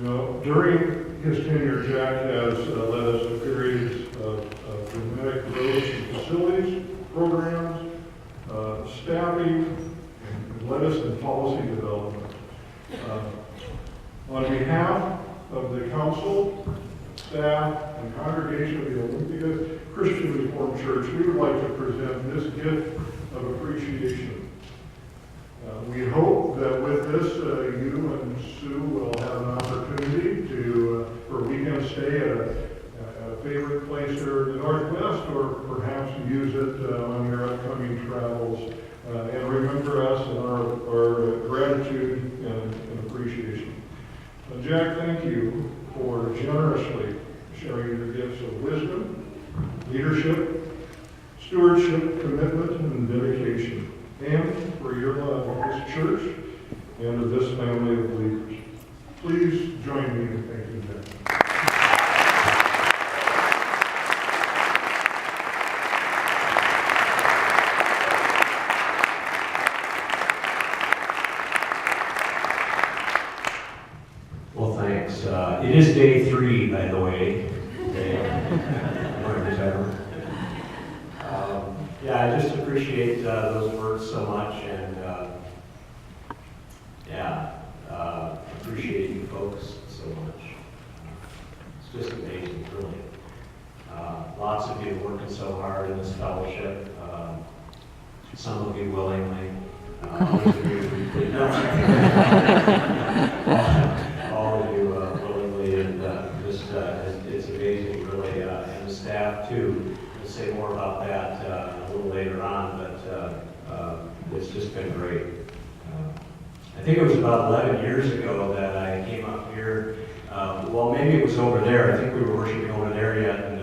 You know, during his tenure, Jack has led us to periods of dramatic growth in facilities, programs, staffing, and led us in policy development. On behalf of the council, staff, and congregation of the Olympia Christian Reformed Church, we would like to present this gift of appreciation. We hope that with this, you and Sue will have an opportunity for a weekend stay at a favorite place here in the Northwest, or perhaps use it on your upcoming travels. And remember us and our gratitude and appreciation. Jack, thank you for generously sharing your gifts of wisdom, leadership, stewardship, commitment, and dedication, and for your love of this church and of this family of believers. Please join me in thanking Jack. Well, thanks. It is day 3, by the way. Yeah, I just appreciate those words so much, and appreciate you folks so much. It's just amazing, really. Lots of you working so hard in this fellowship. Some of you willingly. Others of you completely all of you willingly, and it's amazing, really, and the staff too. We'll say more about that a little later on, but it's just been great. I think it was about 11 years ago that I came up here. Well, maybe it was over there. I think we were worshiping over there yet, and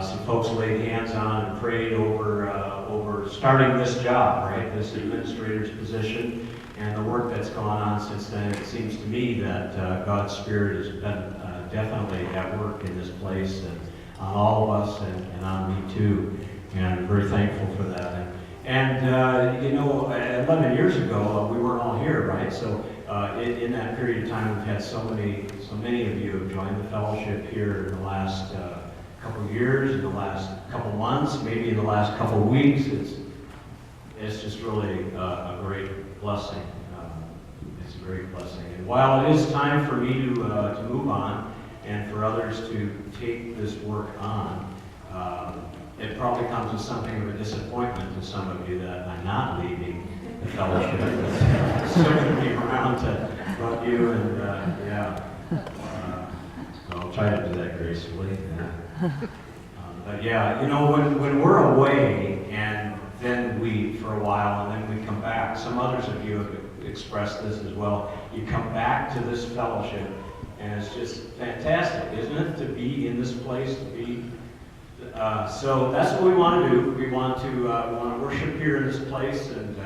some folks laid hands on and prayed over starting this job, right? This administrator's position, and the work that's gone on since then. It seems to me that God's Spirit has been definitely at work in this place, and on all of us, and on me too. And I'm very thankful for that. And you know, 11 years ago, we weren't all here, right? So in that period of time, we've had so many of you have joined the fellowship here in the last couple of years, in the last couple of months, maybe in the last couple of weeks. It's just really a great blessing. It's a great blessing. And while it is time for me to move on, and for others to take this work on, it probably comes as something of a disappointment to some of you that I'm not leaving the fellowship. Still going to be around to love you, and so I'll try to do that gracefully. But yeah, you know, when we're away and then for a while, and then we come back, some others of you have expressed this as well, you come back to this fellowship, and it's just fantastic, isn't it, to be in this place, to be. So that's what we want to do. We want to worship here in this place, and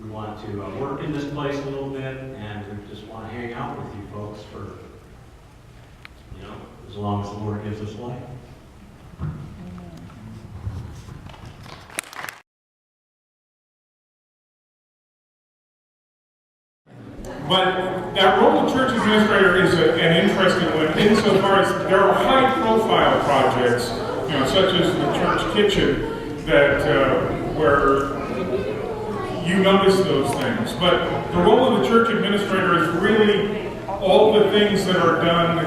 we want to work in this place a little bit, and we just want to hang out with you folks for, you know, as long as the Lord gives us life. But that role of church administrator is an interesting one insofar as there are high-profile projects, you know, such as the church kitchen, that where you notice those things. But the role of the church administrator is really all the things that are done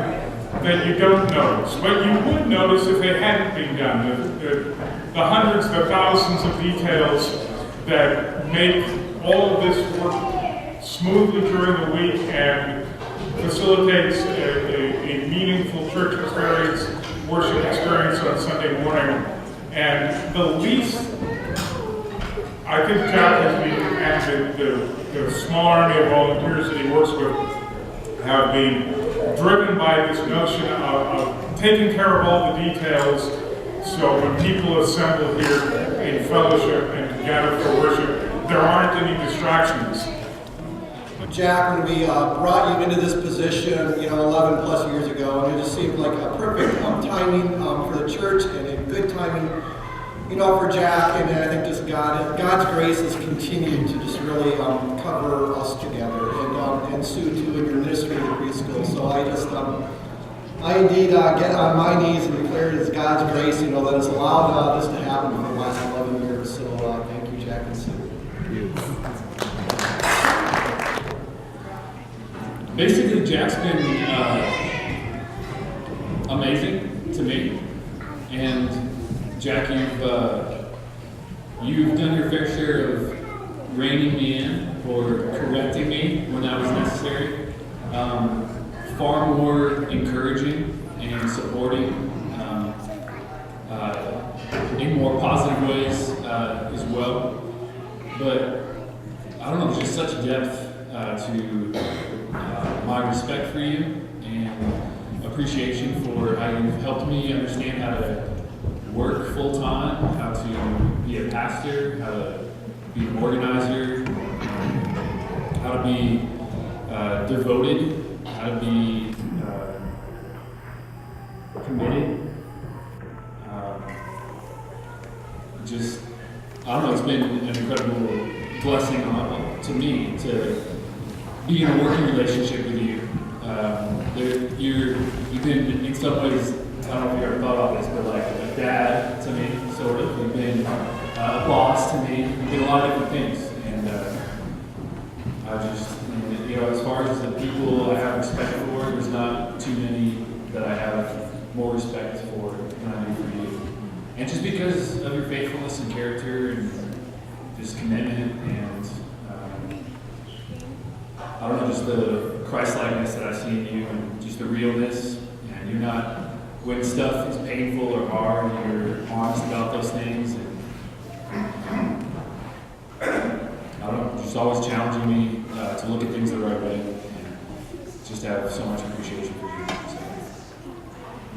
that you don't notice, but you would notice if they hadn't been done. The hundreds, the thousands of details that make all of this work smoothly during the week and facilitates a meaningful church experience, worship experience on Sunday morning. And the least, I think Jack has been, and the small army of volunteers that he works with have been driven by this notion of taking care of all the details, so when people assemble here in fellowship and gather for worship, there aren't any distractions. Jack, when we brought you into this position, 11 plus years ago, and it just seemed like a perfect timing for the church and a good timing, for Jack. And I think just God's grace has continued to just really cover us together. and Sue too in your ministry in the preschool. So I indeed get on my knees and declare it as God's grace, that has allowed this to happen for the last 11 years. So thank you, Jack and Sue. Basically, Jack's been amazing to me, and Jack, you've done your fair share of reining me in or correcting me when that was necessary. Far more encouraging and supporting in more positive ways as well. But I don't know, there's just such depth to my respect for you and appreciation for how you've helped me understand how to work full time, how to be a pastor, how to be an organizer, how to be devoted, how to be committed. I don't know, it's been an incredible blessing to me to be in a working relationship with you. You've been, in some ways, I don't know if you ever thought about this, but like a dad to me, sort of. You've been a boss to me. You've been a lot of different things. And as far as the people I have respect for, there's not too many that I have more respect for than I do for you. And just because of your faithfulness and character and just commitment and I don't know, just the Christ-likeness that I see in you and just the realness. And you're not, when stuff is painful or hard, you're honest about those things. And, I don't know, just always challenging me to look at things the right way. And just have so much appreciation for you. So,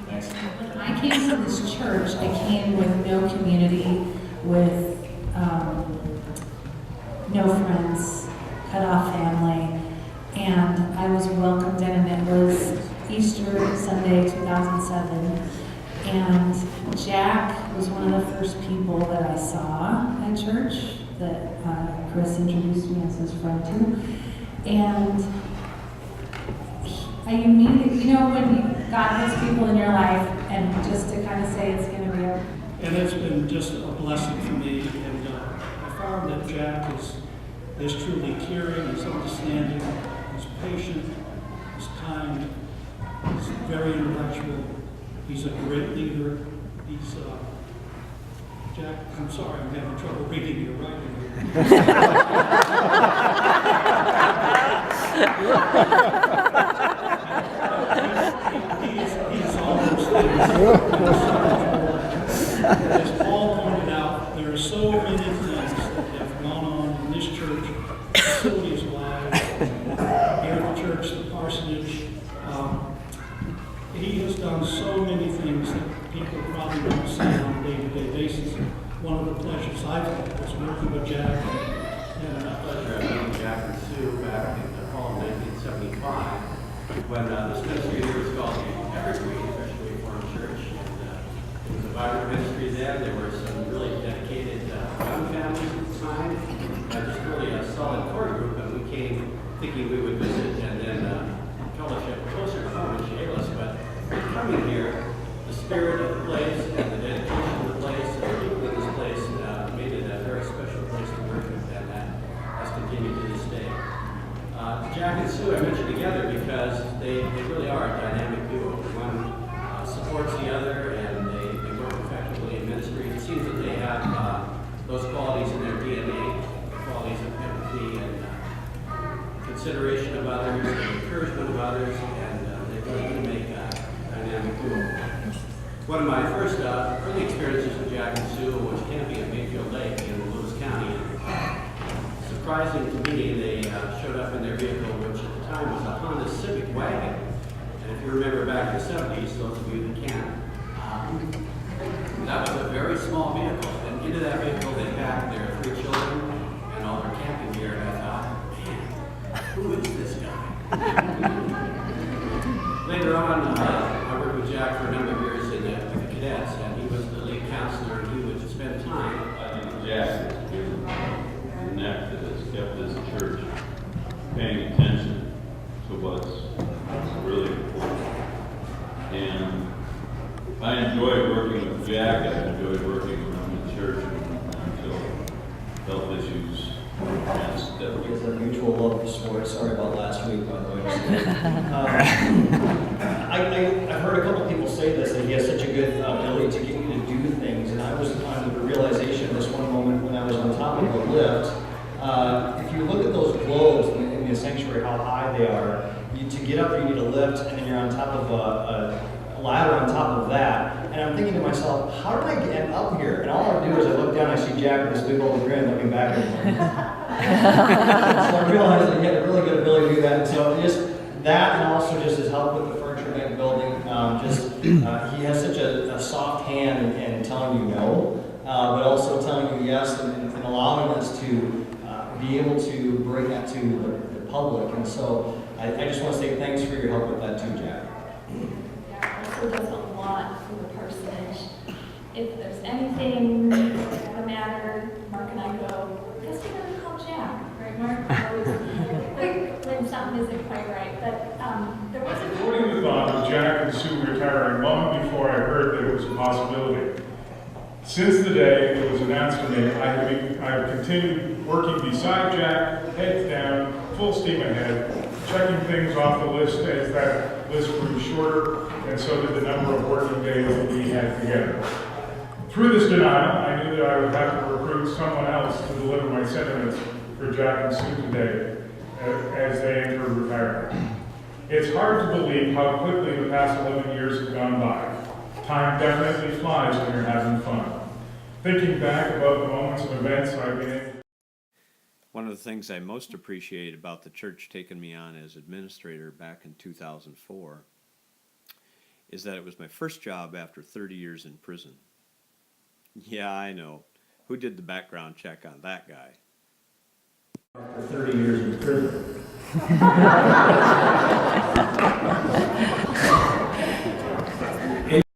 thanks. When I came to this church, I came with no community, with no friends, cut off family, and I was welcomed in, and it was Easter Sunday 2007, and Jack was one of the first people that I saw at church that Chris introduced me as his friend to, and I immediately, when God has people in your life, and just to kind of say it's going to be okay. And it's been just a blessing for me, and I found that Jack is truly caring, he's understanding, he's patient, he's kind, he's very intellectual, he's a great leader, he's, Jack, I'm sorry, I'm having trouble reading your writing here. He's all those things. As Paul pointed out, there are so many things that have gone on in this church, facilities-wise, here at the church, the parsonage. He has done so many things that people probably don't see on a day-to-day basis. One of the pleasures I've had was working with Jack. And a pleasure meeting Jack and Sue back in the fall of 1975 when this ministry here was called the Evergreen Christian Reformed Church. And it was a vibrant ministry then. There were some really dedicated young families at the time. Just really a solid core group. And we came thinking we would visit and then fellowship closer to home in Chehalis. But coming here, the spirit of the place and the dedication of the place and the people in this place made it a very special place to worship, and that has continued to this day. Jack and Sue I mentioned together because they really are a dynamic duo. One supports the other, and they work effectively in ministry. It seems that they have those qualities in their DNA, the qualities of empathy and consideration of others, and encouragement of others, and they really make a dynamic duo. One of my first early experiences with Jack and Sue was camping at Mayfield Lake in Lewis County. Surprising to me, they showed up in their vehicle, which at the time was a Honda Civic wagon. And if you remember back in the 70s, those of you that can, that was a very small vehicle. And into that vehicle, they packed their 3 children and all their camping gear. And I thought, man, who is this guy? Later on, I worked with Jack for a number of years with the cadets, and he was the lead counselor, and he would spend time. I think Jack has been the neck that has kept this church paying attention to what's really important. And I enjoy working with Jack. I enjoy working around the church until health issues passed. There's a mutual love for sports. Sorry about last week, by the way. I've heard a couple people say this, that he has such a good ability to get you to do things, and I was under the realization this one moment when I was on top of a lift. If you look at those globes in the sanctuary, how high they are, to get up there you need a lift, and then you're on top of a ladder on top of that. And I'm thinking to myself, how did I get up here? And all I do is I look down, I see Jack with this big old grin looking back at me. So I realized that he had a really good ability to do that. And so just that, and also just his help with the furniture bank building, he has such a soft hand in telling you no, but also telling you yes, and allowing us to be able to bring that to the public. And so I just want to say thanks for your help with that too, Jack. Yeah, also does a lot for the parsonage. If there's anything the matter, Mark and I go, guess we're going to call Jack, right, Mark? when something isn't quite right. But there was a... According to the thought of Jack and Sue retiring long before I heard that it was a possibility. Since the day it was announced to me, I have continued working beside Jack, heads down, full steam ahead, checking things off the list as that list grew shorter, and so did the number of working days that we had together. Through this denial, I knew that I would have to recruit someone else to deliver my sentiments for Jack and Sue today as they enter retirement. It's hard to believe how quickly the past 11 years have gone by. Time definitely flies when you're having fun. Thinking back about the moments and events I've been able. One of the things I most appreciate about the church taking me on as administrator back in 2004 is that it was my first job after 30 years in prison. Yeah, I know. Who did the background check on that guy? For 30 years in prison.